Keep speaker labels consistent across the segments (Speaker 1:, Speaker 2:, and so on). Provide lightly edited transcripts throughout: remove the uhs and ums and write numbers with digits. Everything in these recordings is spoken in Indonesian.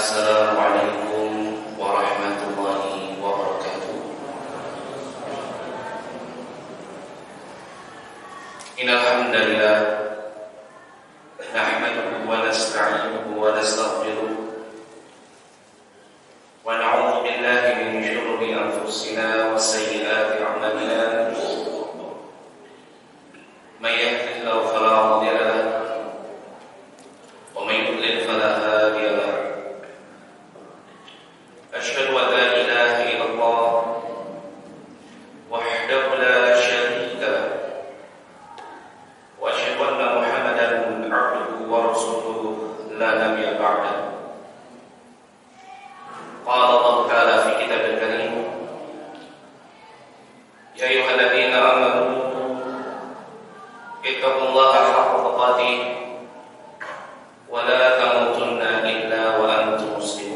Speaker 1: Assalamualaikum warahmatullahi wabarakatuh. Innal hamdalillah nahmaduhu wa nasta'inuhu wa nastaghfiruh wa na'udzu billahi min shururi anfusina wa sayyiati a'malina. May yahdihillahu fala mudilla lahu wa may yudlil fala hadiya lahu. أشهد أن لا إله إلا الله وحده لا شريك له وأشهد أن محمدا عبده ورسوله لا نبي بعده. قال الله تعالى في كتاب الكريم يا أيها الذين آمنوا اتقوا الله حق تقاته ولا تموتن إلا وأنتم مسلمون.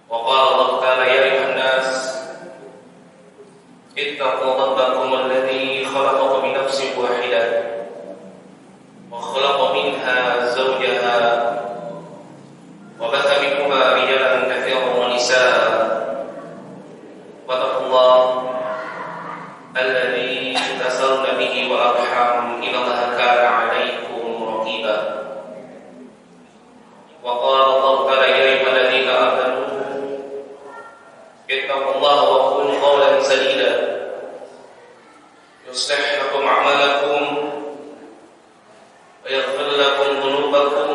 Speaker 1: وقال الله تعالى يا أيها الناس اتقوا ربكم الذي خلقكم من نفس واحدة وخلق منها زوجها وبث منهما رجالا كثيرا ونساء واتقوا الله الذي تسألون به والأرحام إن الله كان عليكم رقيبا. وقال الله تعالى يا أيها الذين آمنوا اتقوا الله وقولوا قولا سديدا يصلح لكم أعمالكم ويغفر لكم ذنوبكم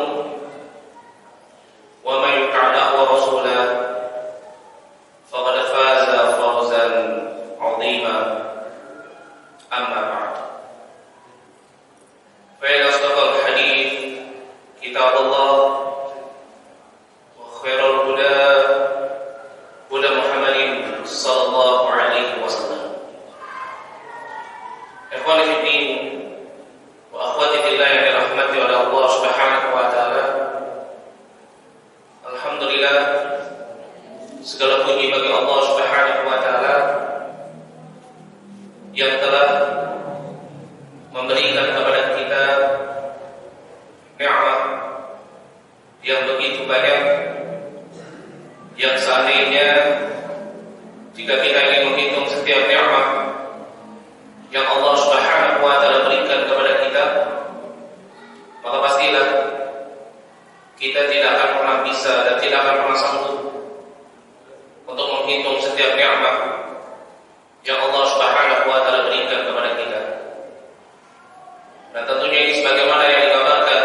Speaker 1: ومن يطع الله ورسوله فقد فاز فوزا عظيما. أما بعد فإن أصدق الحديث كتاب الله وخير الهدى هدى محمد صلى الله عليه وسلم. Ikhwani fi din wa akhwati fillah yang dirahmati oleh Allah Subhanahu wa taala. Alhamdulillah, segala puji bagi Allah Subhanahu wa taala yang telah memberikan kepada kita nikmat yang begitu banyak, yang seandainya jika kita ingin menghitung setiap nikmat yang Allah Subhanahu wa taala berikan kepada kita, maka pastilah kita tidak akan pernah bisa dan tidak akan pernah sanggup untuk menghitung setiap nikmat yang Allah Subhanahu wa taala berikan kepada kita. Dan tentunya ini sebagaimana yang dikabarkan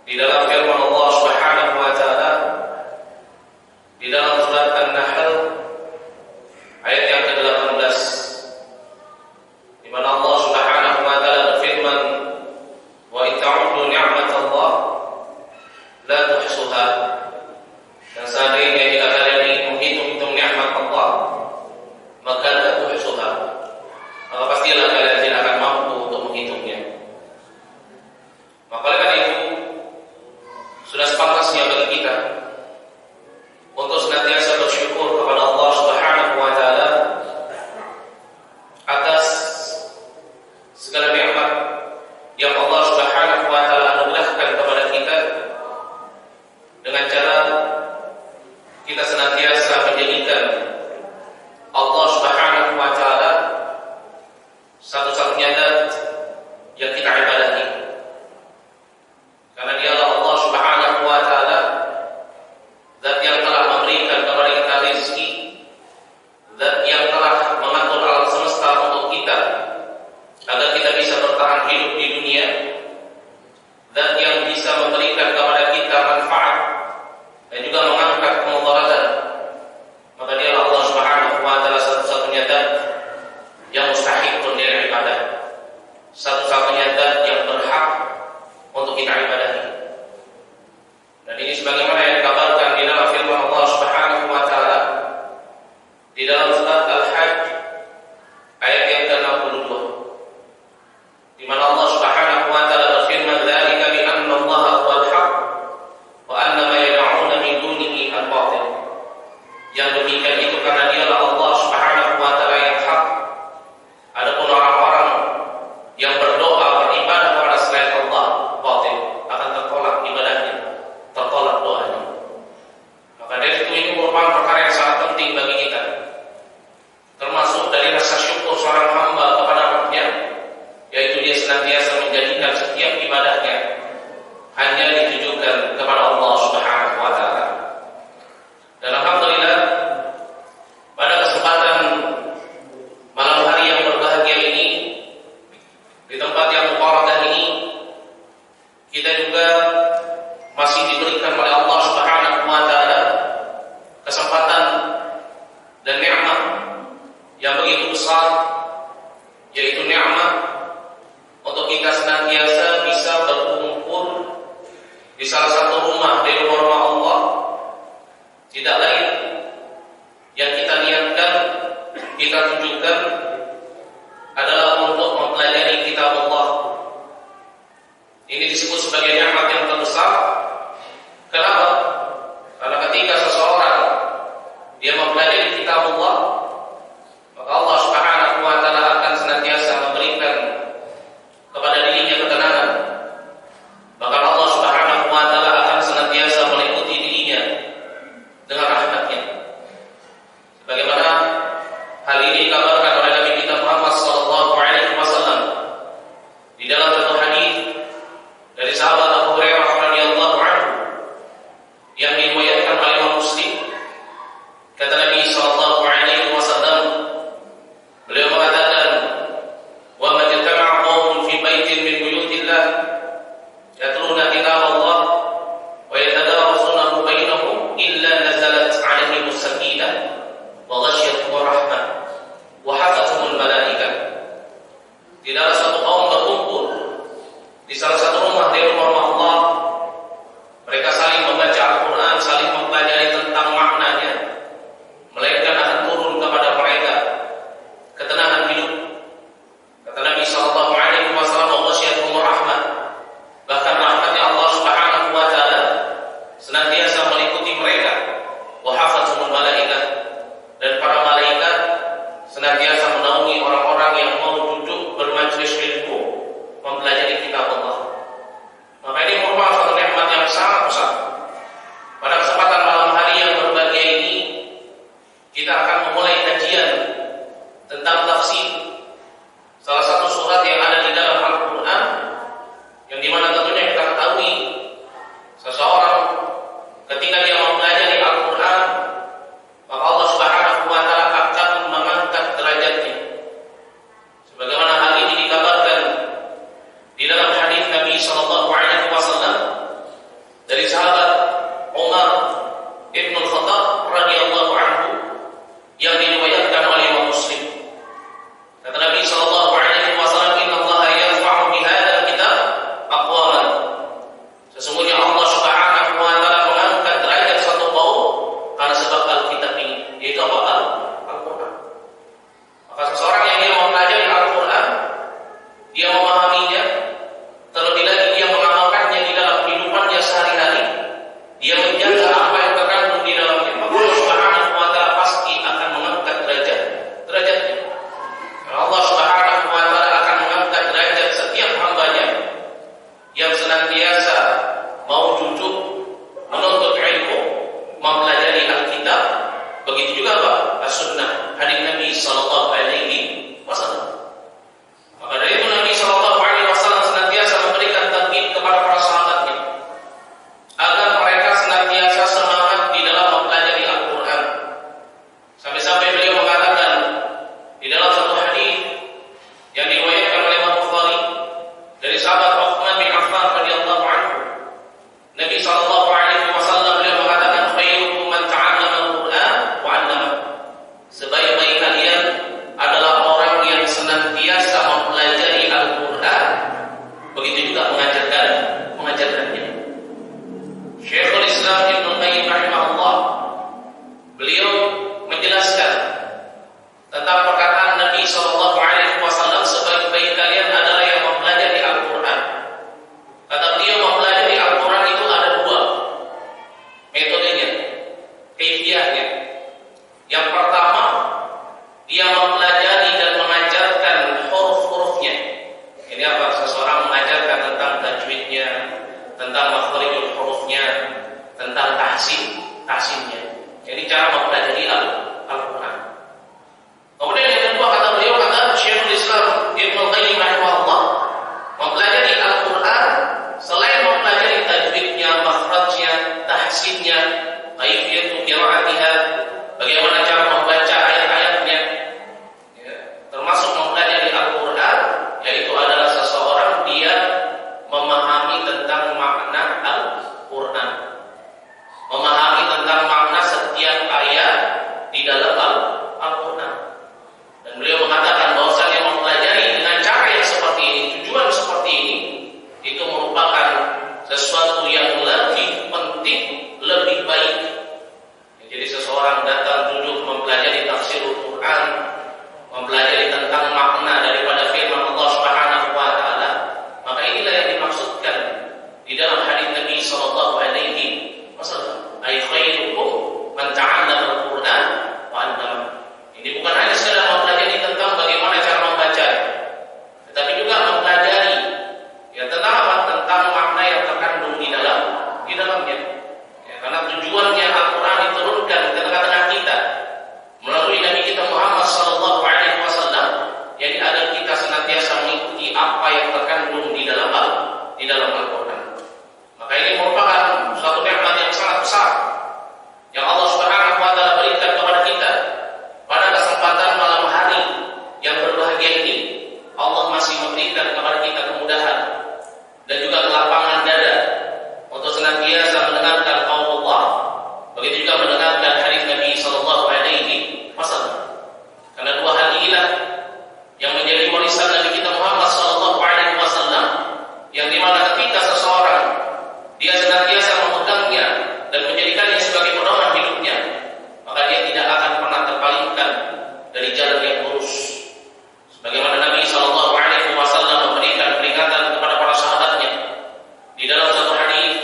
Speaker 1: di dalam firman Allah Subhanahu wa taala di dalam surat An-Nahl ayat yang ke-18, di mana Allah Subhanahu wa taala berfirman, "Wa in ta'uddu ni'matallah la tuhsuha." Dan seandainya jika kalian ingin menghitung nikmat Allah, maka la tuhsuha, maka pastilah kalian tidak akan mampu untuk menghitungnya. Maka oleh karena itu sudah sepantasnya bagi kita untuk senantiasa bersyukur kepada Allah Subhanahu wa taala atas segala nikmat yang Allah Subhanahu wa taala anugerahkan kepada kita, dengan cara kita senantiasa menjadikan Allah Subhanahu wa taala satu-satunya zat yang kita ibadahi. Karena dialah Allah Subhanahu wa taala zat yang telah memberikan kepada kita rezeki, zat yang telah mengatur alam semesta untuk kita agar kita bisa bertahan hidup di dunia, zat yang bisa memberikan kepada kita manfaat dan juga mengangkat kemudaratan. Maka dialah Allah Subhanahu wa taala satu-satunya zat yang mustahil untuk ibadah, satu-satunya zat yang berhak untuk kita ibadahi. Dan ini sebagaimana yang dikabarkan di dalam firman Allah Subhanahu wa taala di dalam surat Al-Hajj ayat yang ke-62, di mana Allah Subhanahu wa taala berfirman, "Dzalika bi anna Allaha huwal haqq wa anna ma yad'una min dunihi al-batil." Yang demikian itu karena dialah Allah Subhanahu wa taala yang hak. Adapun orang-orang yang berdoa senantiasa menjadikan setiap ibadahnya hanya ditujukan kepada Allah Subhanahu wa taala. Dan alhamdulillah pada kesempatan malam hari yang berbahagia ini, di tempat yang mubarakah ini, kita juga masih diberikan oleh Allah Subhanahu wa taala kesempatan dan nikmat yang begitu besar, yaitu nikmat untuk kita senantiasa bisa berkumpul di salah satu rumah dari rumah Allah. Tidak lain yang kita niatkan, kita tujukan adalah untuk mempelajari kitab Allah. Ini disebut sebagai nikmat yang terbesar. Kenapa? Karena ketika seseorang dia mempelajari kitab Allah, maka Allah Subhanahu wa taala akan senantiasa memberikan kepada dirinya ketenangan. Bahkan Allah Subhanahu wa taala akan senantiasa meliputi dirinya dengan rahmat-Nya. Sebagaimana hal ini dikabarkan oleh Nabi kita Muhammad sallallahu alaihi wasallam di dalam satu hadis dari sahabat Abu Hurairah radhiyallahu anhu yang diriwayatkan oleh Imam Muslim. Kata Nabi sallallahu alaihi wasallam, beliau mengatakan, "Wa ma jatama'a qaumun fi baitin min buyutillah yatluna kitab Allah wa yatadarasunahu bainahum illa nazalat 'alaihim as-sakinah wa ghasyiyatuhum rahmah wa hafathumul malaikah." Tidaklah satu kaum berkumpul di salah satu rumah dari rumah Allah, mereka saling membaca Al-Quran, saling mempelajari tentang maknanya, melainkan akan turun kepada mereka ketenangan hidup. Kata Nabi sallallahu alaihi wasallam, "Wa ghasyiyatuhum rahmah." Bahkan rahmatnya Allah Subhanahu wa taala senantiasa meliputi mereka. Wa hafathumul malaikah, dan para malaikat senantiasa menaungi orang-orang yang mau duduk bermajlis ilmu mempelajari kitab Allah. Maka ini merupakan suatu nikmat yang sangat besar. Pada kesempatan malam hari yang berbahagia ini, kita akan memulai kajian tentang tafsir salah satu surat yang ada di dalam Al-Quran, yang dimana tentunya kita ketahui seseorang ketika dia mempelajari Al-Quran, maka Allah Subhanahu wa taala akan mengangkat derajatnya. Sebagaimana hal ini dikabarkan di dalam hadis Nabi sallallahu alaihi wasallam dari sahabat Umar ibn Khattab radhiyallahu anhu yang diriwayatkan oleh Imam Muslim. Kata Nabi sallallahu alaihi wasallam, "Inna Allaha yarfa'u bihadzal kitab aqwaman." Sesungguhnya Allah Subhanahu wa taala mengangkat derajat satu kaum karena sebab Alkitab ini, yaitu apa? Al-Qur'an. Maka seseorang yang dia mempelajari Al-Qur'an, dia memahaminya, terlebih lagi dia mengamalkannya di dalam kehidupannya sehari-hari, dia menjaga apa yang terkandung di dalamnya, maka Allah Subhanahu wa taala pasti akan mengangkat derajatnya. Karena Allah Subhanahu wa taala akan mengangkat derajat setiap hambanya yang senantiasa mau duduk menuntut ilmu, mempelajari Alkitab. Begitu juga apa? As-Sunnah, hadis Nabi sallallahu alaihi wasallam. Maka dari itu Nabi sallallahu alaihi wasallam senantiasa memberikan targhib kepada para sahabatnya agar mereka senantiasa semangat di dalam mempelajari Al-Quran. Sampai-sampai beliau mengatakan di dalam satu hadis yang diriwayatkan oleh Imam Bukhari dari sahabat Utsman bin Affan radhiyallahu anhu, Nabi sallallahu alaihi wasallam beliau mengatakan, "Khairukum man ta'allama Al-Quran wa 'allama." Sebaik-baik kalian adalah orang yang senantiasa mempelajari Al-Quran, begitu juga mengajarkannya. Syekhul Islam Ibnu Qayyim rahimahullah, beliau menjelaskan tentang perkataan Nabi sallallahu alaihi wasallam, "Sebaik-baik kalian adalah yang mempelajari Al-Quran." Kata beliau, mempelajari Al-Quran itu ada dua metodenya, kaifiyahnya. Yang pertama, dia mempelajari dan mengajarkan huruf-hurufnya. Ini apa? Seseorang mengajarkan tentang tajwidnya, tentang makhrijul hurufnya, tentang tahsinnya. Ini cara mempelajari Al-Quran. Kemudian yang kedua, kata beliau, kata Syekhul Islam Ibnu Qayyim rahimahullah, terkandung di dalam Al-Quran. Maka ini merupakan suatu nikmat yang sangat besar yang Allah Subhanahu wa taala berikan kepada kita pada kesempatan malam hari yang berbahagia ini. Allah masih memberikan kepada kita kemudahan dan juga kelapangan dada untuk senantiasa mendengarkan qaul Allah, begitu juga mendengarkan hadis Nabi sallallahu alaihi wasallam. Karena dua hal inilah yang menjadi warisan Nabi kita Muhammad sallallahu alaihi wasallam, yang dimana ketika seseorang dia senantiasa memegangnya dan menjadikannya sebagai pedoman hidupnya, maka dia tidak akan pernah terpalingkan dari jalan yang lurus. Sebagaimana Nabi sallallahu alaihi wasallam memberikan peringatan kepada para sahabatnya di dalam satu hadis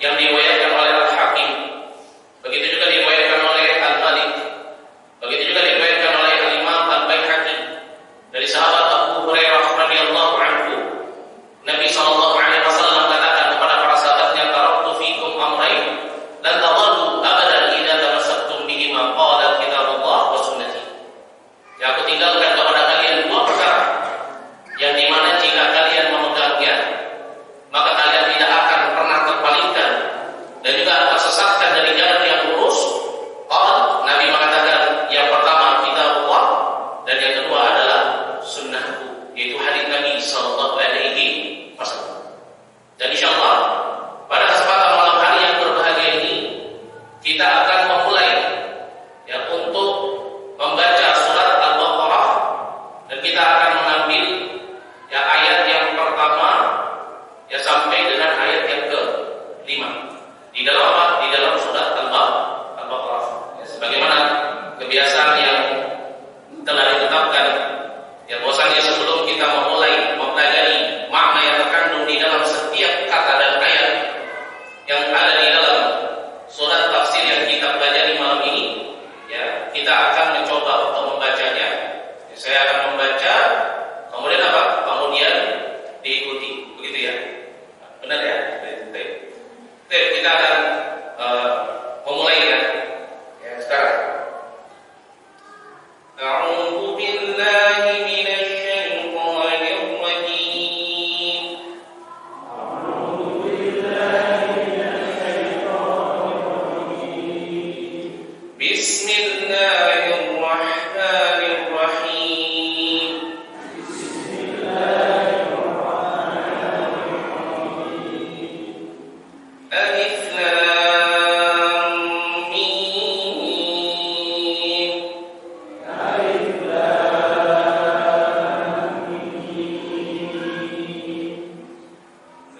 Speaker 1: yang diriwayatkan oleh Al-Hakim, begitu juga diriwayatkan oleh Al-Malik, begitu juga diriwayatkan oleh Al-Imam Al-Baihaqi dari sahabat Abu Hurairah radhiyallahu anhu. Nabi sallallahu alaihi wasallam katakan kepada para sahabatnya, taraktu fikum amrayn lan tadallu abadan idza tamassaktum bihima, qala kitabullah wa sunnati. Ya, aku tinggalkan kepada kalian dua perkara yang dimana jika kalian memegangnya, maka kalian tidak akan pernah terpalingkan dan juga tersesatkan dari jalan yang lurus. Nabi mengatakan yang pertama kitabullah dan yang kedua adalah sunnahku, yaitu hadis Nabi sallallahu alaihi wasallam. Dan insyaallah pada kesempatan malam hari yang berbahagia ini kita akan memulai untuk membaca surat Al-Baqarah, dan kita akan mengambil ayat yang pertama sampai dengan ayat yang ke-5 di dalam surat Al-Baqarah. Sebagaimana kebiasaan yang telah ditetapkan, bahwasanya sebelum kita memulai mempelajari makna yang terkandung di dalam setiap kata dan ayat yang ada di dalam surat tafsir yang kita pelajari malam ini, kita akan mencoba untuk membacanya. Saya akan membaca, kemudian kemudian diikuti, begitu ya? Benar ya? Kita akan memulainya sekarang. A'udzu billahi minasy syaithanir rajim. A'udzu billahi minasy syaithanir rajim. Bismillahirrahmanirrahim. Alif Lam Mim.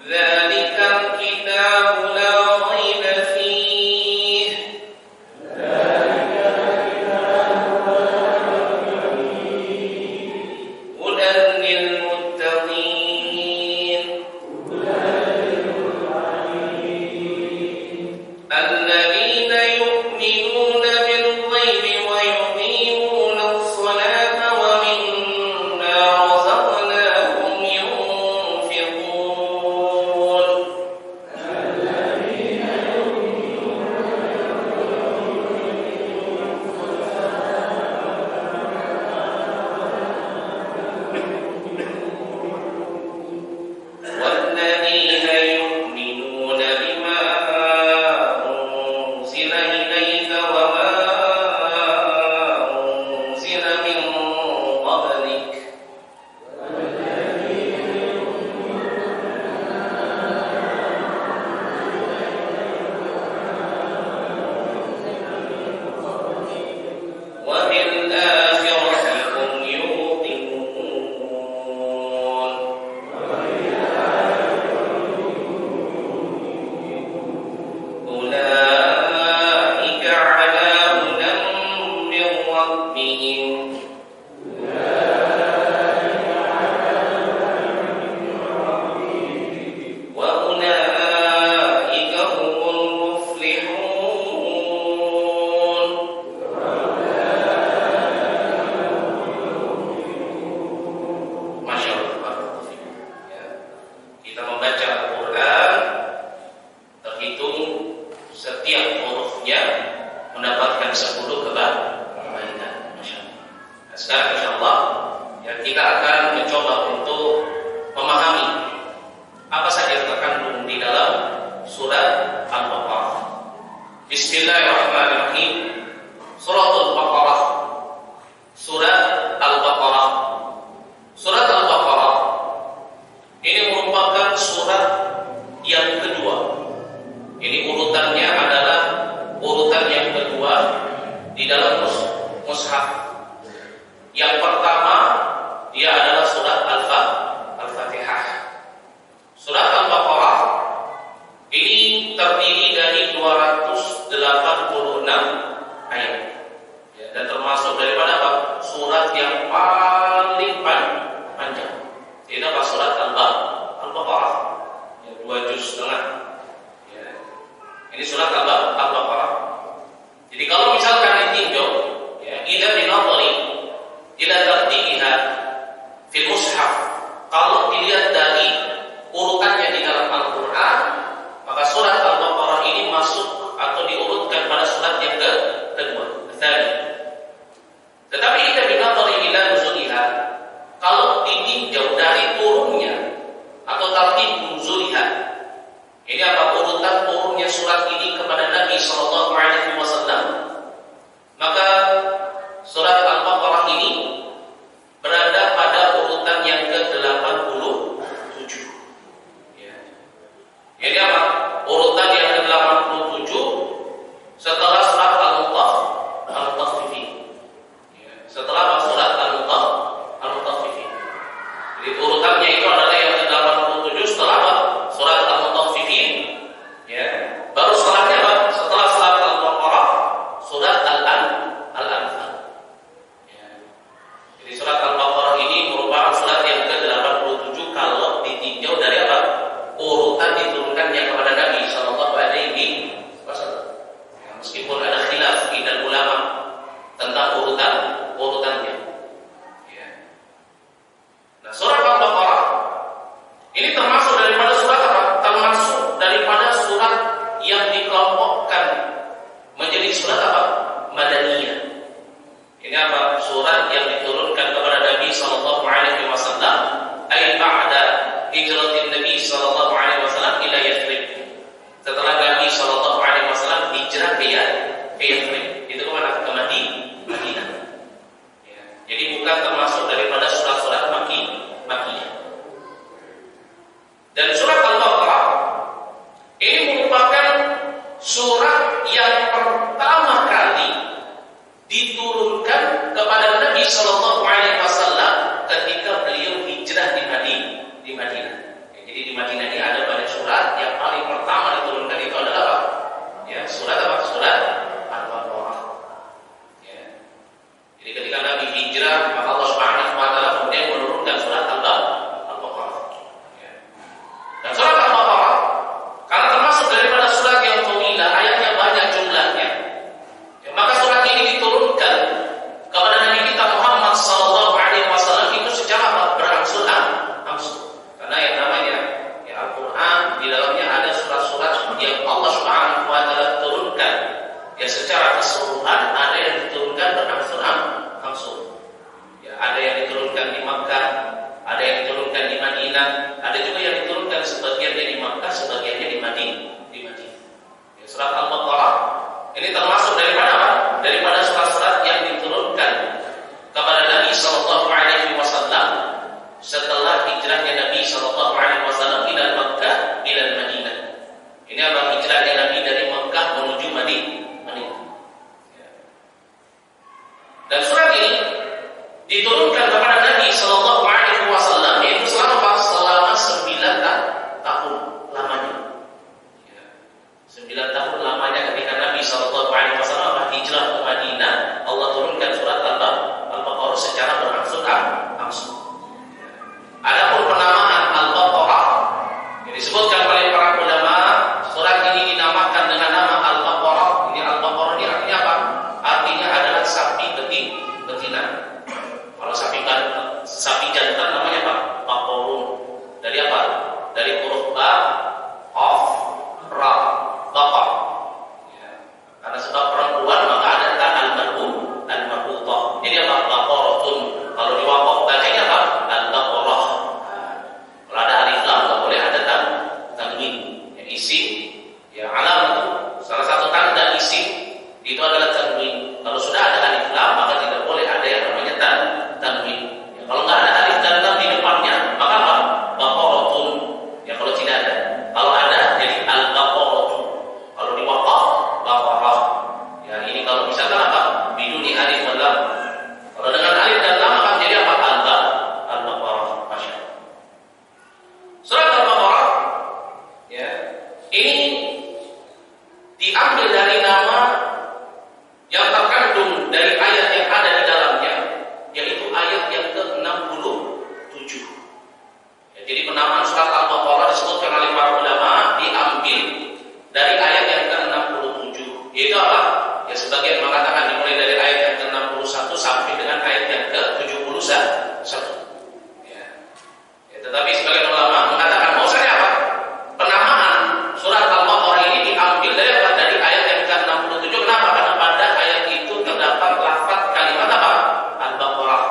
Speaker 1: Dzalikal kitabu la raiba fihi. Hudan lil muttaqin. الذين يؤمنون بالغيب ويقيمون الصلاة ومما رزقناهم ينفقون. والذين يؤمنون بما أنزل إليك وما أنزل من قبلك. وبالآخرة هم يوقنون. أولئك على هدى من ربهم. وأولئك هم المفلحون. Masya Allah. Kita membaca Al-Quran, terhitung setiap hurufnya mendapatkan 10 kebaikan. Masya Allah. Nah, sekarang insya Allah kita akan mencoba untuk memahami dalam mushaf. Yang pertama dia adalah surat Al-Fatihah. Surat Al-Baqarah ini terdiri dari 286 ayat. Ya, dan termasuk daripada apa? Surat yang paling panjang. Itu apa? Surat Al-Baqarah. Ya, 2 juz setengah. Ya. Ini surat Al-Baqarah. Jadi kalau misalkan ditinjau, ya, idza binadhari ila tartibiha fil mushaf, kalau dilihat dari urutannya di dalam Al-Qur'an, maka surat Al-Baqarah ini masuk atau diurutkan pada surat yang kedua. Tetapi idza binadhari ila nuzuliha, kalau ditinjau dari turunnya atau tartib nuzuliha, ini apa? Urutan turunnya surat ini kepada Nabi sallallahu alaihi wasallam, maka surat Al-Baqarah ini berada pada urutan yang ke-87. Ya. Jadi apa? Urutan yang ke-87 setelah surat Al-Mutaffifin. Ya. Setelah surat Al-Mutaffifin. Jadi urutannya itu adalah yang ke-87 setelah surat Al-Mutaffifin. Ya. Baru setelahnya apa? Setelah surat Al-Baqarah, surat Al-Anfal. Ya. Jadi surat Al-Baqarah ini merupakan surat yang ke-87 kalau ditinjau dari apa? Urutan diturunkannya kepada Nabi sallallahu alaihi wasallam. Ya, meskipun ada khilaf di dalam ulama tentang urutannya. Ya. Nah, surat Al-Baqarah ini termasuk daripada surat apa? Termasuk daripada surat yang dikelompokkan menjadi surat apa? Madaniyah. Ini apa? Surat yang diturunkan kepada Nabi sallallahu alaihi wasallam ai ba'da hijratin Nabi sallallahu alaihi wasallam ila Yathrib. Setelah Nabi sallallahu alaihi wasallam hijrah ke Yathrib. Itu ke mana? Ke Madinah. Ya. Jadi bukan termasuk daripada surat-surat Makkiyah. Dan surat Al-Baqarah ini merupakan surat yang pertama kali diturunkan kepada Nabi sallallahu alaihi wasallam ketika beliau hijrah di Madinah. Ya, jadi di Madinah ini ada banyak surat, yang paling pertama diturunkan itu adalah apa? Ya, surat apa? Surat Al-Baqarah. Ya. Jadi ketika Nabi hijrah, maka Allah Subhanahu wa taala kemudian menurunkan surat Al-Baqarah. Ya. Dan surat Al-Baqarah karena termasuk daripada surat yang tawilah, ayatnya banyak jumlahnya. Ya, maka surat ini diturunkan kepada Nabi kita Muhammad sallallahu alaihi wasallam itu secara berangsur-angsur. Karena yang namanya ya Al-Qur'an di dalamnya ada surat-surat yang Allah Subhanahu wa taala turunkan ya secara keseluruhan, ada yang diturunkan berangsur-angsur. Ya, ada yang diturunkan di Makkah, ada yang diturunkan di Madinah, ada juga yang diturunkan sebagiannya di Makkah, sebagiannya di Madinah. Ya, surat Al-Baqarah ini termasuk daripada apa? Daripada surat-surat yang diturunkan kepada Nabi sallallahu alaihi wasallam setelah hijrahnya Nabi sallallahu alaihi wasallam ila Makkah ila Madinah. Ini apa? Hijrahnya Nabi dari Makkah menuju Madinah. Ya. Dan surat ini diturunkan kepada Nabi sallallahu alaihi wasallam yaitu selama 9 tahun lamanya. Ya. 9 tahun lamanya ketika Nabi sallallahu alaihi wasallam hijrah ke Madinah, Allah turunkan surat Al-Baqarah secara berangsur-angsur. Adapun penamaan Al-Baqarah penamaan surat Al-Baqarah disebutkan oleh para ulama diambil dari ayat yang ke-67. Yaitu apa? Ya sebagian mengatakan dimulai dari ayat yang ke-61 sampai dengan ayat yang ke-71. Ya. Ya, tetapi sebagian ulama mengatakan bahwasanya apa? Penamaan surat Al-Baqarah ini diambil dari apa? Dari ayat yang ke-67. Kenapa? Karena pada ayat itu terdapat lafaz kalimat apa? Al-Baqarah.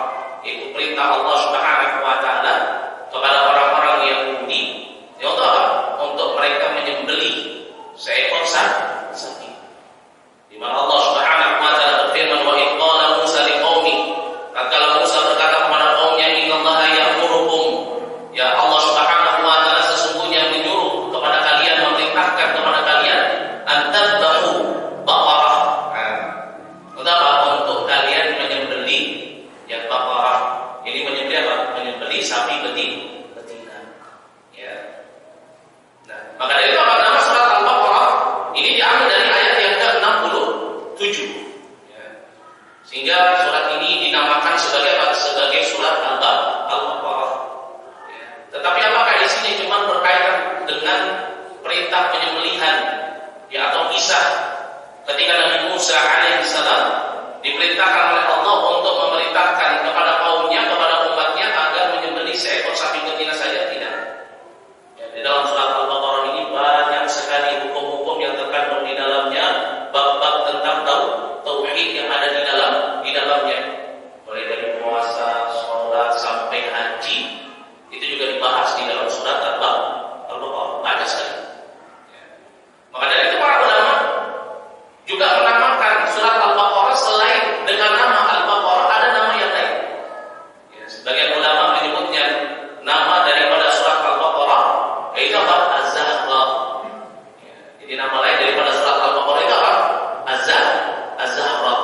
Speaker 1: Itu perintah Allah Subhanahu wa taala kepada orang-orang Yahudi. Ya untuk apa? Untuk mereka menyembelih seekor sapi. Di mana Allah Subhanahu wa taala berfirman, wa idh qala Musa liqaumi, tatkala Musa berkata kepada kaumnya, innallaha ya'murukum, ya Allah Subhanahu wa taala sesungguhnya menyuruh kepada kalian, memerintahkan kepada kalian antadbahu baqarah. Untuk apa? Untuk kalian menyembelih yang baqarah. Ini menyembelih apa? Menyembelih sapi betina. Ya. Nah, maka dari itu apa nama surat Al-Baqarah ini diambil dari ayat yang ke-67. Ya. Sehingga surat ini dinamakan sebagai apa? Sebagai surat Al-Baqarah. Ya. Tetapi apakah isinya cuma berkaitan dengan perintah penyembelihan ya atau kisah ketika Nabi Musa alaihissalam diperintahkan oleh Allah untuk memerintahkan kepada kaumnya, kepada umatnya agar menyembelih seekor sapi betina saja? Tidak. Ya, di dalam surat Al-Baqarah ini banyak sekali hukum-hukum yang terkandung di dalamnya, bab-bab tentang tauhid yang ada di dalamnya. Mulai dari puasa, sholat sampai haji itu juga dibahas di dalam surat Al-Baqarah. Banyak sekali. Ya. Maka dari itu para ulama juga menamakan surat Al-Baqarah selain dengan nama Al-Baqarah ada nama yang lain. Ya, sebagian ulama menyebutnya nama daripada surat Al-Baqarah yaitu apa? Az-Zahra. Ya, jadi nama lain daripada surat Al-Baqarah itu apa? Az-Zahra.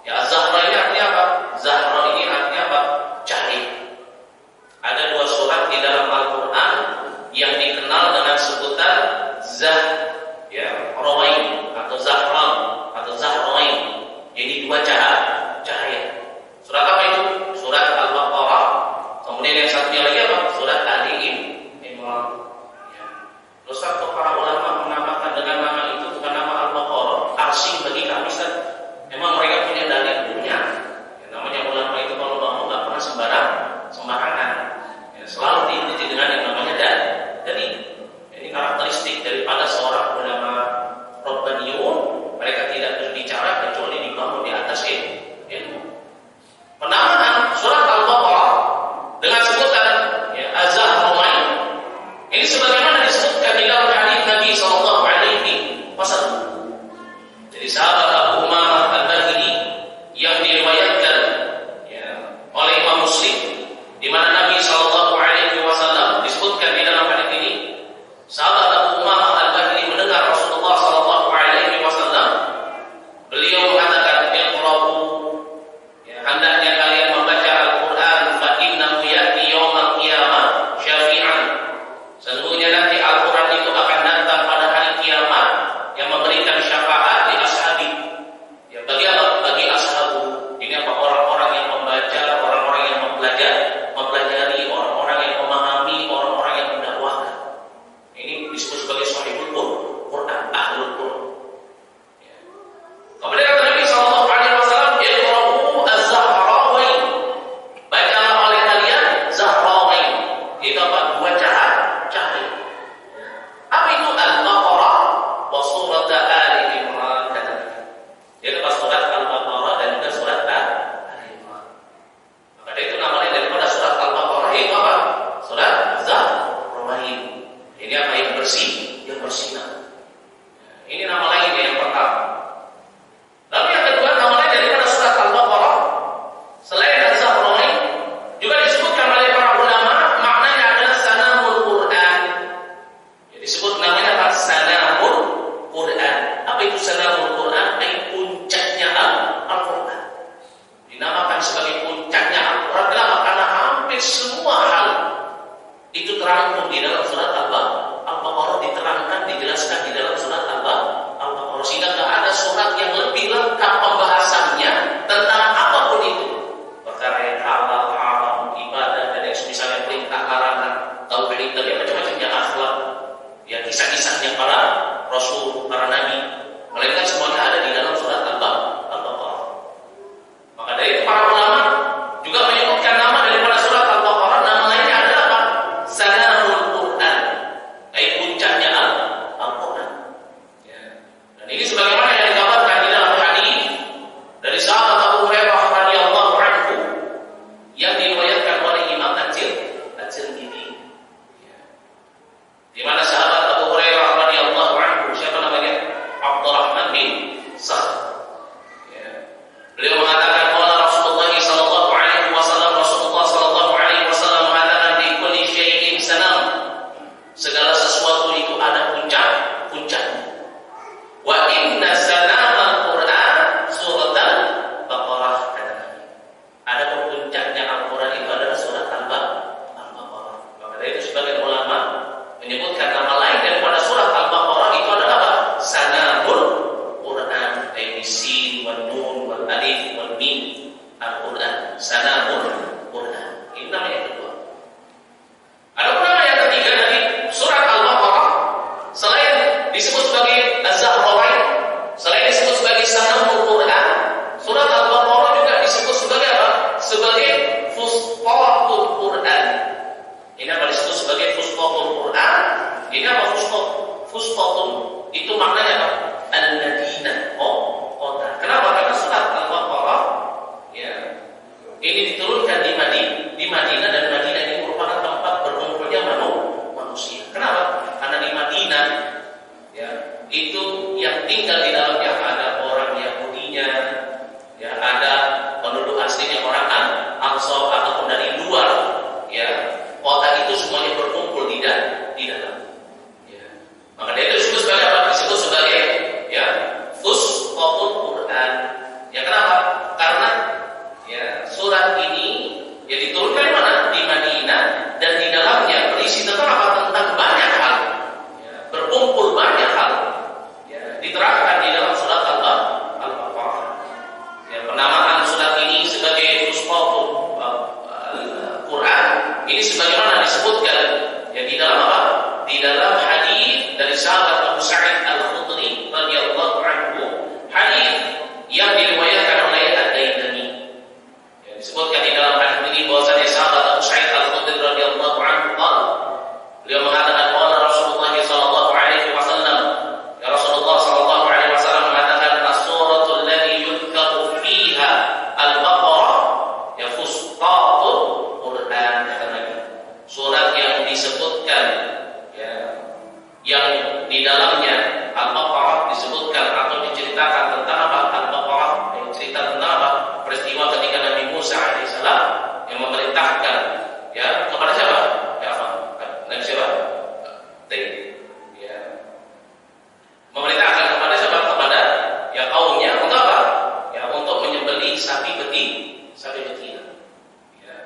Speaker 1: Ya, Az-Zahra ini artinya apa? Zahra ini artinya apa? Cahaya. Ada dua surat di dalam Al-Quran yang dikenal dengan sebutan Zahrawain atau Zahran atau Zahrain. Jadi dua cahaya. Surat apa itu? Surat Al-Baqarah. Kemudian yang satunya lagi apa? Surat Ali Imran. Ya. Terus para ulama menamakan dengan nama itu bukan nama Al-Baqarah. Asing bagi kami, Ustaz. Memang mereka punya dalil punya. Ya, namanya ulama itu kalau ngomong nggak pernah sembarangan. Ya, selalu diikuti dengan yang namanya dalil. Ini karakteristik daripada seorang ulama Rabbaniyun. Mereka tidak berbicara kecuali dibangun di atas ilmu. Penamaan surat Al-Baqarah dengan sebutan ya, Az-Zahrawain ini sebagaimana disebutkan di dalam hadis Nabi SAW. Jadi sahabat Abu Umamah Al-Bahili yang diriwayatkan ya, oleh Imam Muslim, di mana Nabi SAW disebutkan di dalam hadis ini, sahabat Abu Umamah Al-Bahili mendengar Rasulullah SAW, beliau mengatakan, iqra'u, ya, hendaknya kalian membaca Al-Quran, fa innahu ya'ti yawmal qiyamah syafi'an. Sesungguhnya nanti Al-Quran itu akan datang pada hari kiamat yang memberikan syafaat di ashabi. Ya, bagi apa? Bagi ashabu. Ini apa? Orang-orang yang membaca, orang-orang yang mempelajari, orang-orang yang memahami, orang-orang yang mendakwahkan. Ini disebut sebagai sahibul Quran, ahlul Quran. Kemudian kata Nabi SAW, iqra'u az-Zahrawain. Bacalah oleh kalian Zahrawain. Itu apa? Dua cahaya. Apa itu Al-Baqarah wa surat Ali Imran? Itu surat Al-Baqarah dan juga surat Ali Imran. Maka itu namanya daripada surat Al-Baqarah itu apa? Surat Zahrawain. Ini apa? Yang bersih, yang bersinar. Ini nama lainnya yang pertama. Lalu yang kedua, nama lain daripada surat Al-Baqarah selain Az-Zahrawain juga disebutkan oleh para ulama, maknanya adalah Sanamul Quran. Ya, disebut namanya apa? Sanamul Quran. Apa itu Sanamul Quran? Puncaknya Al-Quran. Dinamakan sebagai puncaknya Al-Quran. Kenapa? Karena hampir semua hal itu terangkum di dalam surat Al-Baqarah, diterangkan, dijelaskan para rasul, para nabi, melainkan semuanya ada di dalam surat Al-Baqarah. Maka dari itu para ulama juga menyebutkan nama daripada surat Al-Baqarah, nama lainnya adalah apa? Sanamul Quran, yaitu puncaknya Al-Quran. Ya. Dan ini sebagaimana yang dikabarkan di dalam hadis dari sahabat Abu Hurairah radhiyallahu anhu yang diriwayatkan oleh Imam At-Tirmidzi. Ya. Di mana sahabat Abu Hurairah radhiyallahu anhu, siapa namanya? Abdurrahman bin Sakhr. Ya. Beliau mengatakan qala Rasulullah sallallahu alaihi wasallam, Rasulullah sallallahu alaihi wasallam mengatakan di kulli syai'in sanam. Segala sesuatu itu ada puncaknya. Wa inna sanamal Qur'an surat Al-Baqarah, kata Nabi. Ada puncaknya Al-Quran itu adalah surat Al-Baqarah. Maka dari itu sebagian ulama menyebutkan nama lain daripada surat Al-Baqarah itu adalah apa? Sanamul Quran, ayat sin wal nun wal alif wal mim Al-Quran, sanamul Quran. Ini nama yang kedua. Ada nama yang ketiga dari surat Al-Baqarah, selain disebut sebagai Az-Zahrawain, selain disebut sebagai sanamul Quran, surat Al-Baqarah juga disebut sebagai apa? Sebagai Fusqatul Quran. Ini apa disebut sebagai Fusqatul Quran? Ini apa Fusqatul? Itu maknanya apa? Al-Madinah, kota. Kenapa? Karena surat Al-Baqarah ya, ini diturunkan di Madinah, dan Madinah ini merupakan tempat berkumpulnya manusia. Kenapa? Karena di Madinah ya, itu yang tinggal di dalamnya ada orang Yahudinya, ya, ada penduduk aslinya orang Ansor ataupun dari luar, ya. Kota itu semuanya berkumpul di dalam. Ya. Maka dia itu disebut sebagai apa? Disebut sebagai ya Fusqatul Quran. Ya, kenapa? Karena ya surat ini ya diturunkan di mana? Di Madinah, dan di dalamnya berisi tentang apa? Tentang banyak hal. Ya, berkumpul banyak hal. Ya, diterangkan di dalam surat Al-Baqarah. Ya, penamaan surat ini sebagai Fusqatul Quran ini sebagaimana disebutkan ya di dalam apa? Di dalam hadis dari sahabat Abu Sa'id Al-Khudri radhiyallahu anhu, hadis yang diriwayatkan oleh Ad-Dailami. Ya, disebutkan di dalam hadis ini bahwasanya sahabat Abu Sa'id Al-Khudri radhiyallahu anhu beliau mengatakan qala Rasulullah sallallahu alaihi wasallam, ya Rasulullah sallallahu alaihi wasallam mengatakan as-suratul lati yuzkaru fiha al-Baqarah ya Fusqatul Quran, kata Nabi. Surat yang disebutkan ya, yang di dalamnya Al-Baqarah disebutkan atau diceritakan tentang apa? Al-Baqarah yang cerita tentang apa? Peristiwa ketika Nabi Musa alaihissalam yang memerintahkan ya kepada siapa? Ya apa? Nabi siapa? Ya. Memerintahkan kepada siapa? Kepada ya kaumnya untuk apa? Ya, untuk menyembelih sapi betina. Ya.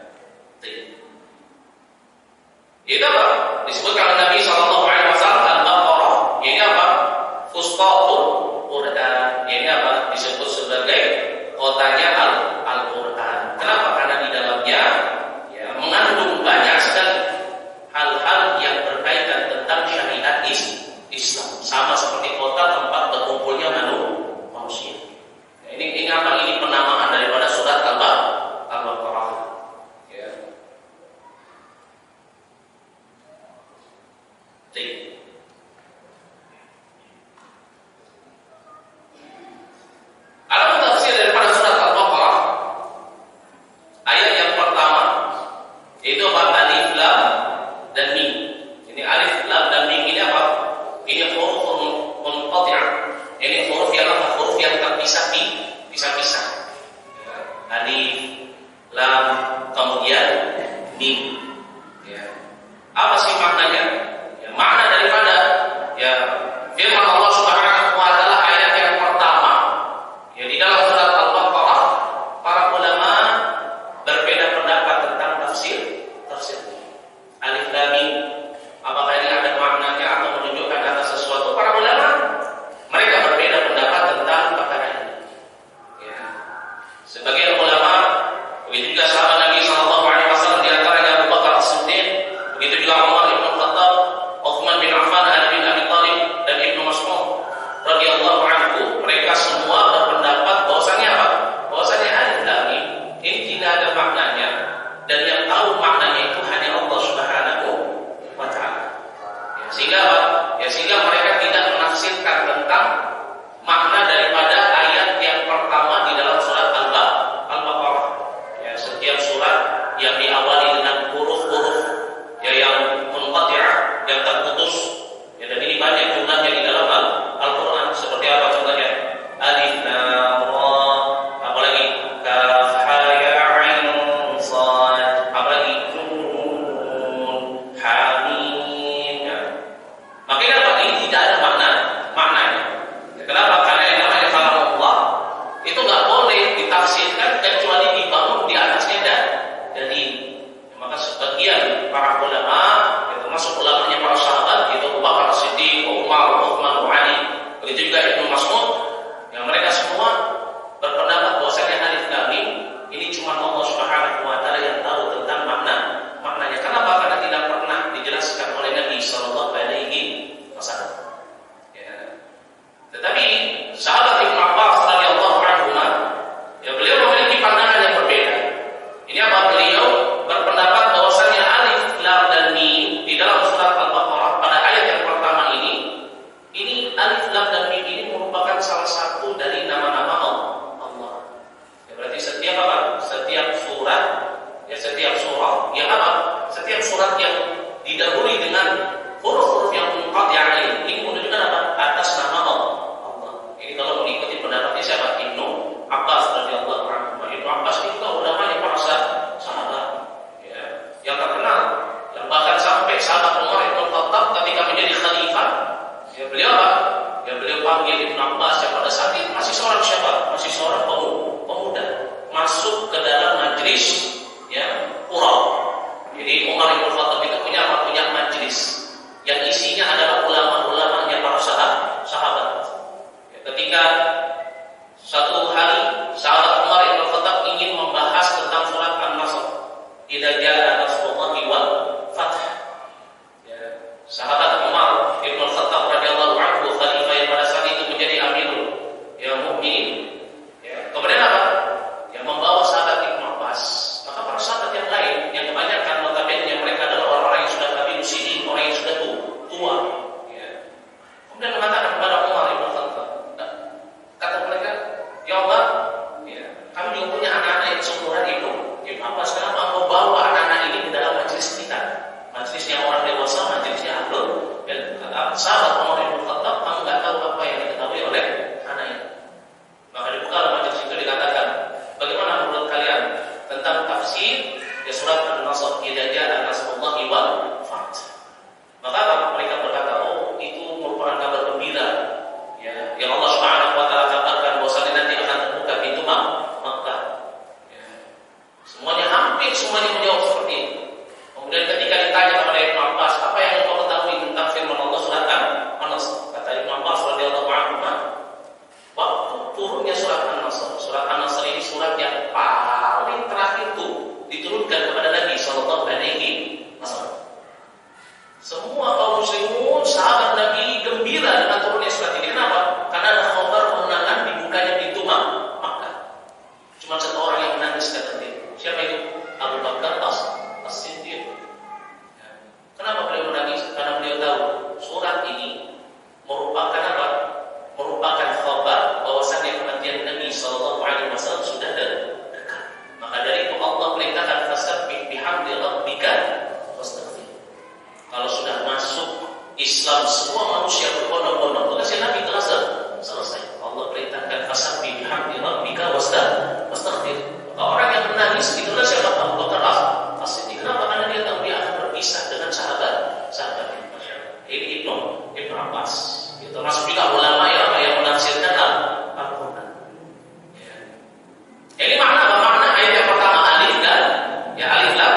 Speaker 1: Itu apa? Disebutkan oleh Nabi sallallahu alaihi wasallam Al-Baqarah. Ini apa? Sehingga apa? Ya sehingga mereka tidak menafsirkan tentang makna daripada ayat yang pertama di dalam surat Al-Baqarah. Ya, setiap surat yang diawali dengan huruf-huruf ya yang munqati'ah, yang terputus. Ya, dan ini banyak jumlahnya di dalam Al-Qur'an. Seperti apa contohnya? Alif Lam Ra, apalagi Kaf Ha Ya Ain Shad, apalagi Nun Ha Mim. Ya. Makanya apa? Ini tidak ada maknanya. Kenapa? Karena yang namanya kalamullah itu nggak boleh ditafsirkan kecuali dibangun di atasnya dari maka sebagian para ulama, termasuk ulamanya para sahabat, itu Abu Bakar As-Siddiq, Umar, Utsman, Ali, begitu juga Ibnu Mas'ud, yang mereka semua berpendapat bahwasanya alif lam mim ini cuma Allah Subhanahu wa taala yang tahu tentang maknanya. Kenapa? Karena tidak pernah dijelaskan oleh Nabi sallallahu alaihi wasallam. Tetapi sahabat Ibnu Abbas radhiyallahu anhu ya beliau memiliki pandangan yang berbeda. Ini apa? Beliau berpendapat bahwasanya alif lam dan mim di dalam surat Al-Baqarah pada ayat yang pertama ini alif lam dan mim ini merupakan salah satu dari nama-nama Allah. Ya berarti setiap apa? Setiap surat ya setiap surah yang apa? Setiap surat yang didahului dengan huruf-huruf yang munqati'ah ini menunjukkan apa? Atas nama Allah. Ini kalau mengikuti pendapatnya siapa? Ibnu Abbas radhiyallahu anhu. Ibnu Abbas itu ulama yang para sahabat ya, yang terkenal, yang bahkan sampai sahabat Umar Ibn Khattab ketika menjadi khalifah, ya beliau apa? Ya beliau panggil Ibnu Abbas yang pada saat itu masih seorang siapa? Masih seorang pemuda, masuk ke dalam majlis ya qura. Jadi Umar Ibn Khattab itu punya majlis yang isinya adalah ulama-ulamanya para sahabat. Ya, ketika satu hari sahabat Umar Ibn Khattab ingin membahas tentang surat An-Nasr, idza jaa nasrullahi wal fath. Ya, sahabat Umar Ibn Khattab radhiyallahu anhu khalifah yang pada saat itu menjadi amirul ya mukminin. Ya, kemudian apa? Ya membawa sahabat Ibnu Abbas. Maka para sahabat yang lain yang kebanyakan notabene mereka adalah orang-orang yang sudah habis usia, orang yang sudah tua. Ya. Kemudian mengatakan kepada Umar Ibn Khattab, kata mereka, ya Allah, ya, kami juga punya anak-anak yang seumuran Ibnu Abbas. Kenapa mau bawa anak-anak ini ke dalam majelis kita? Majelisnya orang dewasa, majelisnya ahlul. Dan kata sahabat Umar Ibn Khattab, kamu nggak tahu apa yang diketahui oleh anak ini. Maka dibuka majelis itu dikatakan, bagaimana menurut kalian tentang tafsir ya surat An-Nasr, idza jaa nasrullahi wal fath? Maka mereka berkata, oh itu merupakan kabar gembira ya, yang Allah Subhanahu wa taala kabarkan bahwasanya nanti akan terbuka pintu Makkah. Ya. Hampir semuanya menjawab seperti itu. Kemudian ketika ditanya kepada Ibnu Abbas, apa yang engkau ketahui tentang firman Allah surat An-Nasr? Kata Ibnu Abbas radhiyallahu anhu, waktu turunnya surat An-Nasr. Surat An-Nasr ini surat yang paling terakhir itu diturunkan kepada Nabi sallallahu alaihi wasallam. Semua kaum muslimun, sahabat Nabi gembira dengan turunnya surat ini. Kenapa? Karena ada khabar kemenangan dibukanya pintu Makkah. Cuma satu orang yang menangis kata dia. Siapa itu? Abu Bakar As-Siddiq. Kenapa beliau menangis? Karena beliau tahu surat ini merupakan apa? Merupakan khabar bahwasannya kematian Nabi sallallahu alaihi wasallam sudah dekat. Maka dari itu Allah perintahkan fasabbih bihamdi rabbika wastaghfir. Kalau sudah masuk Islam semua manusia berbondong-bondong, tugasnya Nabi telah selesai. Allah perintahkan fasabbih bihamdi rabbika wastaghfir. Orang yang menangis itulah siapa? Abu Bakar As-Siddiq. Kenapa? Karena dia tahu dia akan berpisah dengan sahabat-sahabatnya. Ini Ibnu Abbas. Itu termasuk juga ulama yang menafsirkan Al-Quran. Ya. Ini makna apa? Makna ayat yang pertama alif dan ya alif lam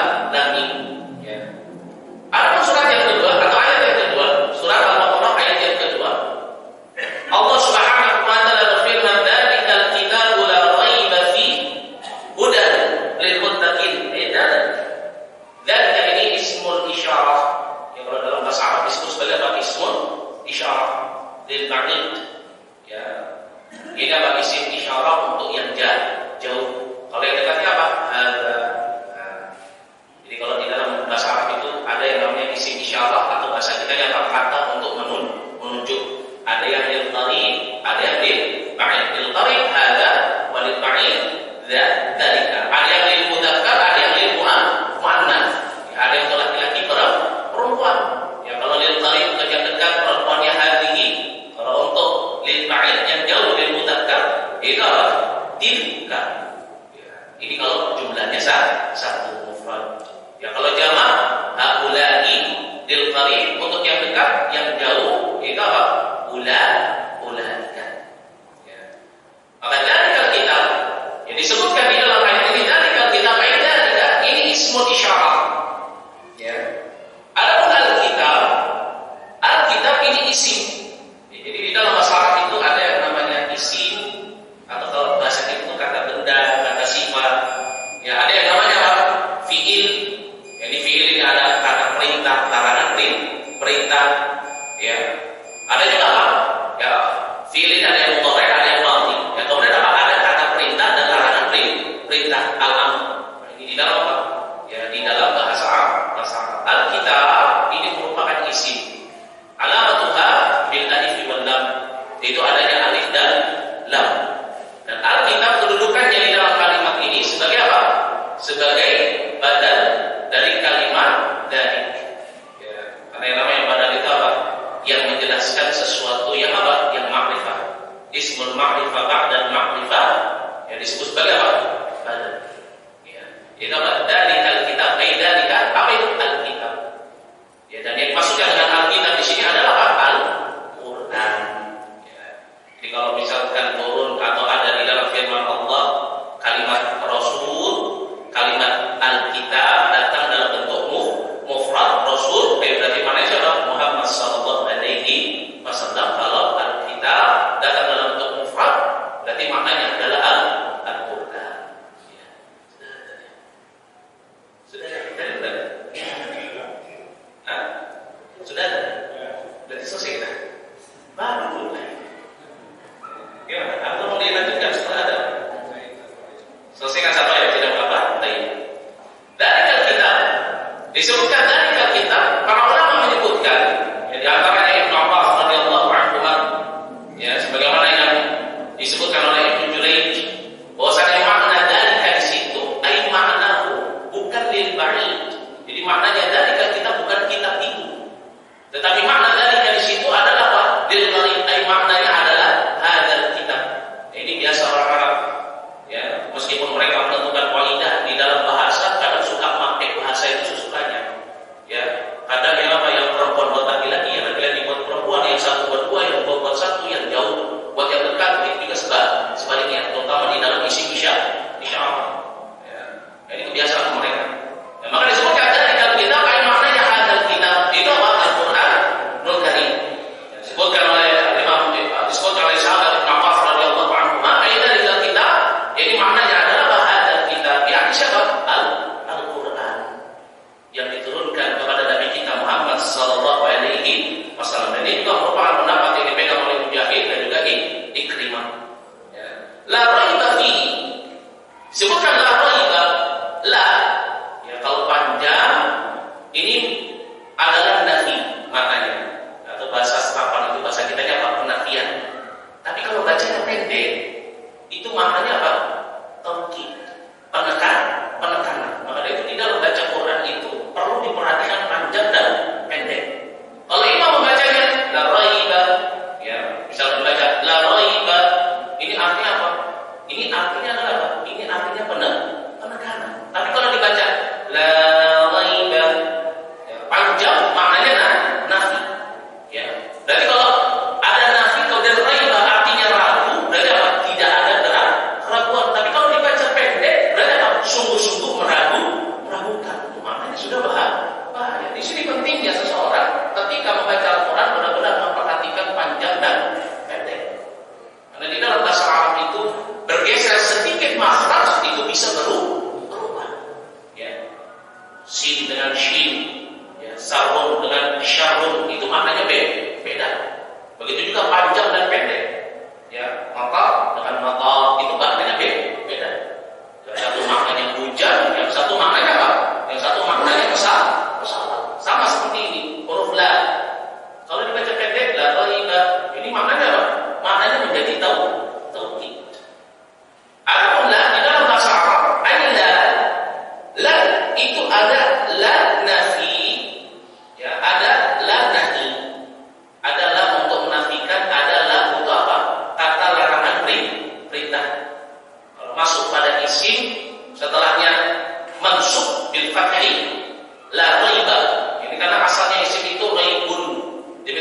Speaker 1: mim. Ya. Adapun surat yang kedua atau ayat yang kedua, surat Al-Baqarah ayat yang kedua, Allah Subhanahu wa taala berfirman, "Dzalikal kitabu la raiba fihi hudan lil muttaqin." Dan ini ismul isyarah. Ya, kalau dalam bahasa Arab disebut sebagai apa? Ismul isyarah lil ba'id. Ya. Ini apa? Isim isyarah untuk yang jauh. Kalau yang dekatnya apa? Hadza. Nah. Jadi kalau di dalam bahasa Arab itu ada yang namanya isim isyarah atau bahasa kita yang kata untuk menunjuk. Ada yang lil qarib, ada yang lil ba'id. Lil qarib ada, wa lil ba'id dzalika. Ada yang lil mudzakkar, ada yang lil muannats. Ada yang untuk laki-laki perempuan. Ya kalau lil qarib untuk yang dekat perempuannya hadhihi. Kalau untuk lil ba'id yang jauh lil mudzakkar itu apa? Tilka. Ya, ini kalau jumlahnya satu mufrad. Ya kalau jamak haula'i lil qarib untuk yang dekat, yang jauh itu apa? Ulaika. Ya. Maka dzalikal kitab yang disebutkan di dalam ayat ini, dzalikal kitab ini ismul isyarah. Ya. Adapun Alkitab ini isim. Jadi di dalam bahasa Arab itu ada yang namanya isim, atau kalau bahasa itu kata benda, kata sifat. Ya, ada yang namanya apa? Fiil. Jadi fiil ini ada kata perintah, larangan perintah. Ya. Ada juga apa? Ya, fiil ini ada yang mudhari', ada yang madhi. Ya, kemudian apa? Ada kata perintah dan larangan perintah al-amr. Ini di dalam apa? Ya, di dalam bahasa Arab. Alkitab ini merupakan isim. Alamatuha bil alif wal lam. Itu adanya alif dan lam. Dan Alkitab kedudukannya di dalam kalimat ini sebagai apa? Sebagai badal dari kalimat dari. Ya, karena yang namanya badal itu apa? Yang menjelaskan sesuatu yang apa? Yang ma'rifah. Ismul ma'rifah ba'dal ma'rifah yang disebut sebagai apa? Badal. Ya. Itu apa? Dari Alkitab. Dari apa itu Alkitab? Ya, dan yang dimaksudkan dengan Alkitab di sini adalah apa? Al-Qur'an. Ya. Jadi kalau misalkan turun atau ada di dalam firman Allah kalimat Rasul, kalimat Alkitab datang dalam bentuk mufrad Rasul, berarti mana siapa? Muhammad sallallahu alaihi wasallam. Kalau Alkitab datang dalam bentuk mufrad, berarti maknanya adalah Al-Qur'an. Ya.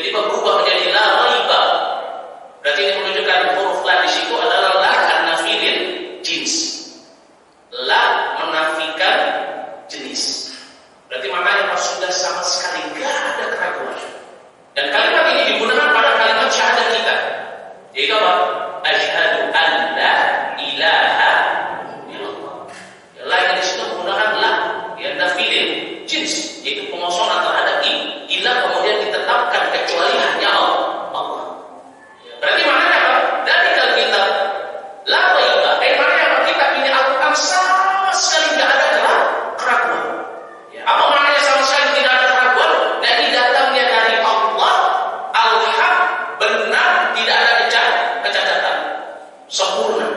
Speaker 1: tiba-tiba berubah menjadi la raiba. Berarti ini menunjukkan huruf la di situ adalah la an-nafilin jins. La menafikan jenis. Berarti maknanya sudah sama sekali nggak ada keraguan. Dan kalimat ini digunakan pada kalimat syahadat kita. Yaitu apa? Asyhadu an la ilaha illallah. Ya, la yang di situ menggunakan la yang nafilin jins, yaitu pengosongan terhadap ilah kemudian ditetapkan kecuali hanya Allah. Ya, berarti maknanya apa? Dari kitab la raiba, maknanya apa? Kitab ini Al-Quran sama sekali tidak ada keraguan. Ya, apa maknanya sama sekali tidak ada keraguan? Dari datangnya dari Allah, al-haq, benar, tidak ada kecacatan, sempurna.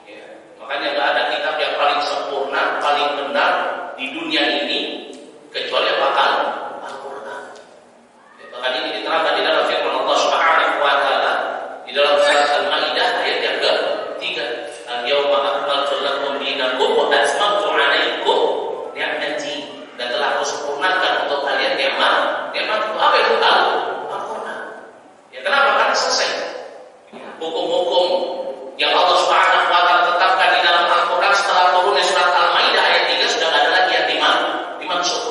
Speaker 1: Ya, makanya tidak ada kitab yang paling sempurna, paling benar di dunia ini kecuali Al-Quran. Ya, bahkan ini diterangkan di dalam firman Allah Subhanahu wa taala di dalam surat Al-Maidah ayat yang ke-3. Al-yawma akmaltu lakum dinakum wa atmamtu 'alaikum ni'mati. Dan telah aku sempurnakan untuk kalian nikmatku. Apa itu Al-Quran? Ya, kenapa? Karena selesai. Hukum-hukum yang Allah Subhanahu wa taala tetapkan di dalam Al-Quran setelah turunnya surat Al-Maidah ayat 3 sudah tidak ada lagi yang dimaksud.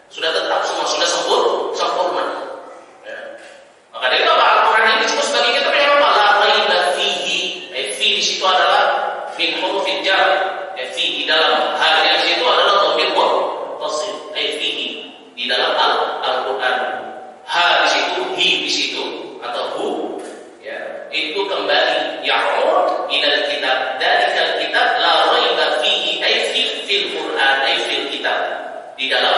Speaker 1: Sudah tetap semua, sudah sempurna. Ya. Maka dari itu Al-Quran ini disebut sebagai kitab yang apa? La raiba fihi. Fi di situ adalah min hurufil jar. Fi di dalam hal yang situ adalah dhamir muttasil. Fihi di dalam Al-Quran. Ha di situ, hi di situ atau hu. Ya, itu kembali ya'ud ilal kitab. Dalikal kitab la raiba fihi fil Quran fil kitab. Di dalam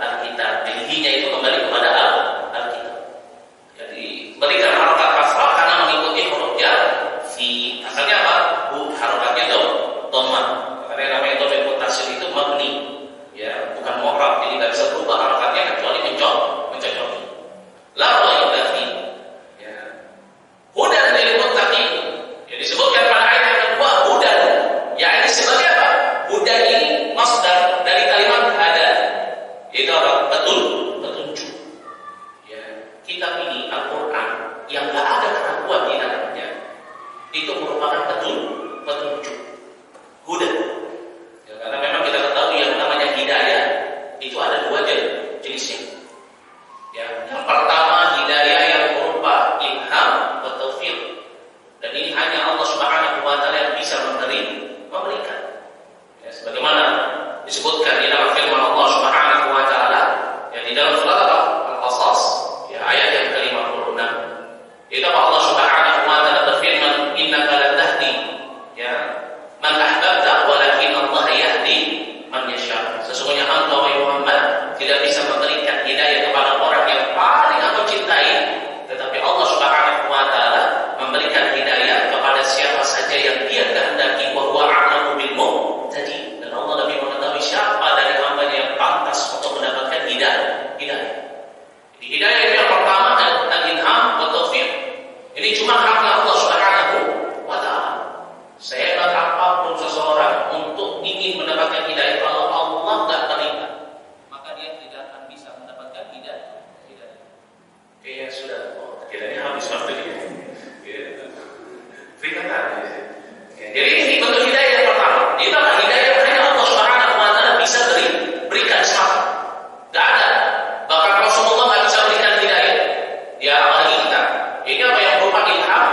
Speaker 1: Al-Kitab. Jadi hi-nya itu kembali kepada Al-Kitab. Jadi berikan harokat kasrah karena mengikuti huruf jar fi. Asalnya apa? Hu harokatnya dhammah. Karena namanya dhamir muttasil itu mabni. Ya, bukan mu'rab. Jadi tidak bisa berubah harokatnya kecuali mencocok. La raiba fi. Ya. Hudan lil muttaqin. Ya, disebutkan pada ayat yang kedua hudan. Ya, ini sebagai apa? Hudan ini masdar dari kalimat hada. Itu apa? Petunjuk. Ya, kitab ini Al-Quran yang nggak ada keraguan di dalamnya itu merupakan petunjuk. Hudan. Ya, karena memang kita ketahui yang namanya hidayah itu ada dua jenisnya. Ya, yang pertama hidayah yang berupa ilham atau taufik. Dan ini hanya Allah Subhanahu wa taala yang bisa memberikan. Ya, sebagaimana disebutkan di dalam firman Allah Subhanahu wa taala yang di dalam surat Al-Qasas ya ayat yang ke-56. Itu Allah Subhanahu wa taala berfirman innaka la tahdi ya man ahbabta walakin Allah yahdi man yasha. Sesungguhnya engkau wahai Muhammad tidak bisa memberikan hidayah kepada orang yang paling engkau cintai, tetapi Allah Subhanahu wa taala memberikan hidayah kepada siapa saja yang Dia kehendaki wa huwa a'lamu bil muhtadin. Dan Allah lebih mengetahui siapa dari hamba-Nya yang pantas untuk mendapatkan hidayah. Jadi hidayah itu yang pertama al-ilham wa taufiq. Ini cuma haknya Allah Subhanahu wa taala. Sehebat apapun seseorang untuk ingin mendapatkan hidayah, kalau Allah enggak terima, maka dia tidak akan bisa mendapatkan hidayah. Kayaknya sudah kiranya habis waktunya. Peringatan. Jadi ini bentuk hidayah yang pertama. Itu apa? Hidayah yang hanya Allah Subhanahu wa taala bisa berikan semata. Enggak ada. Bahkan Rasulullah enggak bisa berikan hidayah. Ya apalagi kita. Ini apa yang berupa ilham